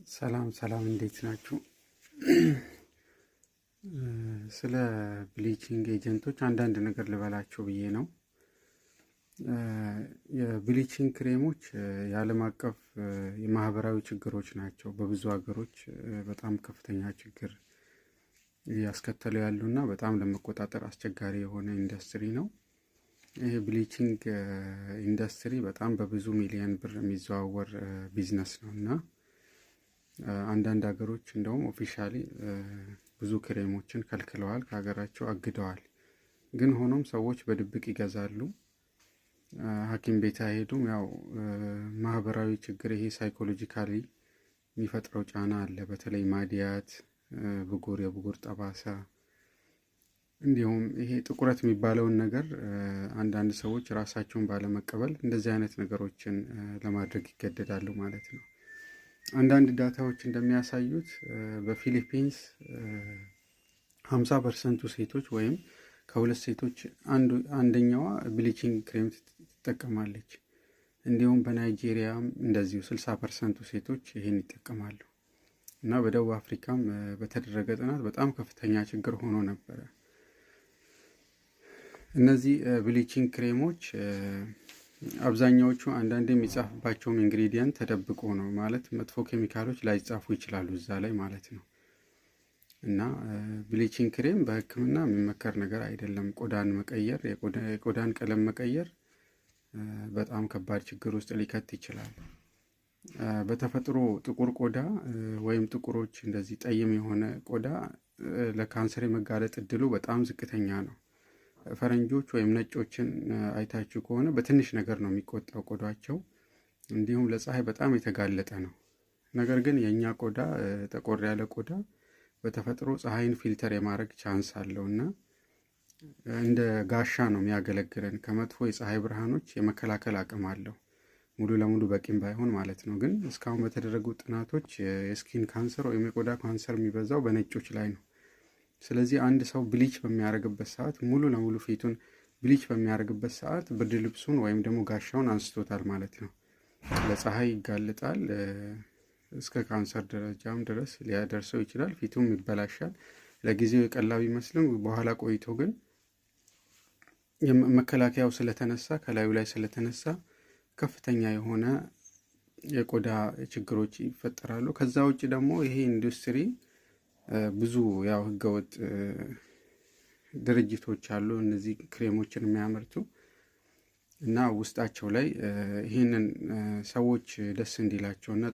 ሰላም እንዴት ናችሁ? ስለ ብሊቺንግ ኤጀንቶች አንዳንድ ነገር ልበላችሁ ብዬ ነው። የብሊቺንግ ክሬሞች የዓለም አቀፍ የማህበራዊ ችግሮች ናቸው። በብዙ ሀገሮች በጣም ከፍተኛ ችግር ያስከተሉ ያሉና በጣም ለመቆጣጠር አስቸጋሪ የሆነ ኢንዱስትሪ ነው። ይሄ ብሊቺንግ ኢንዱስትሪ በጣም በብዙ ሚሊዮን ብር የሚዘዋወር ቢዝነስ ነው እና አንዳንድ ሀገሮች እንደውም ኦፊሻሊ ብዙ ክሬሞችን ከልክለዋል፣ ከሀገራቸው አግደዋል። ግን ሆኖም ሰዎች በድብቅ ይገዛሉ። ሐኪም ቤት አይሄዱም። ያው ማህበራዊ ችግር ይሄ ሳይኮሎጂካሊ የሚፈጥረው ጫና አለ። በተለይ ማዲያት፣ የብጉር ጠባሳ እንዲሁም ይሄ ጥቁረት የሚባለውን ነገር አንዳንድ ሰዎች ራሳቸውን ባለመቀበል እንደዚህ አይነት ነገሮችን ለማድረግ ይገደዳሉ ማለት ነው። አንዳንድ ዳታዎች እንደሚያሳዩት በፊሊፒንስ 50% ሴቶች ወይም ከሁለት ሴቶች አንደኛዋ ብሊቺንግ ክሬም ትጠቀማለች። እንዲሁም በናይጄሪያም እንደዚሁ 60% ሴቶች ይሄን ይጠቀማሉ እና በደቡብ አፍሪካም በተደረገ ጥናት በጣም ከፍተኛ ችግር ሆኖ ነበረ። እነዚህ ብሊቺንግ ክሬሞች አብዛኛዎቹ አንዳንድ የሚጻፍባቸውም ኢንግሪዲየንት ተደብቆ ነው፣ ማለት መጥፎ ኬሚካሎች ላይጻፉ ይችላሉ እዛ ላይ ማለት ነው። እና ብሊቺንግ ክሬም በሕክምና የሚመከር ነገር አይደለም። ቆዳን መቀየር፣ የቆዳን ቀለም መቀየር በጣም ከባድ ችግር ውስጥ ሊከት ይችላል። በተፈጥሮ ጥቁር ቆዳ ወይም ጥቁሮች እንደዚህ ጠይም የሆነ ቆዳ ለካንሰር የመጋለጥ እድሉ በጣም ዝቅተኛ ነው። ፈረንጆች ወይም ነጮችን አይታችሁ ከሆነ በትንሽ ነገር ነው የሚቆጣው ቆዳቸው፣ እንዲሁም ለፀሐይ በጣም የተጋለጠ ነው። ነገር ግን የእኛ ቆዳ ጠቆር ያለ ቆዳ በተፈጥሮ ፀሐይን ፊልተር የማድረግ ቻንስ አለው እና እንደ ጋሻ ነው የሚያገለግለን። ከመጥፎ የፀሐይ ብርሃኖች የመከላከል አቅም አለው፣ ሙሉ ለሙሉ በቂም ባይሆን ማለት ነው። ግን እስካሁን በተደረጉ ጥናቶች የስኪን ካንሰር ወይም የቆዳ ካንሰር የሚበዛው በነጮች ላይ ነው። ስለዚህ አንድ ሰው ብሊች በሚያደርግበት ሰዓት፣ ሙሉ ለሙሉ ፊቱን ብሊች በሚያደርግበት ሰዓት ብርድ ልብሱን ወይም ደግሞ ጋሻውን አንስቶታል ማለት ነው። ለፀሐይ ይጋለጣል፣ እስከ ካንሰር ደረጃም ድረስ ሊያደርሰው ይችላል። ፊቱም ይበላሻል። ለጊዜው የቀላል ቢመስልም በኋላ ቆይቶ ግን መከላከያው ስለተነሳ፣ ከላዩ ላይ ስለተነሳ ከፍተኛ የሆነ የቆዳ ችግሮች ይፈጠራሉ። ከዛ ውጭ ደግሞ ይሄ ኢንዱስትሪ ብዙ ያው ህገወጥ ድርጅቶች አሉ እነዚህ ክሬሞችን የሚያመርቱ እና ውስጣቸው ላይ ይህንን ሰዎች ደስ እንዲላቸውና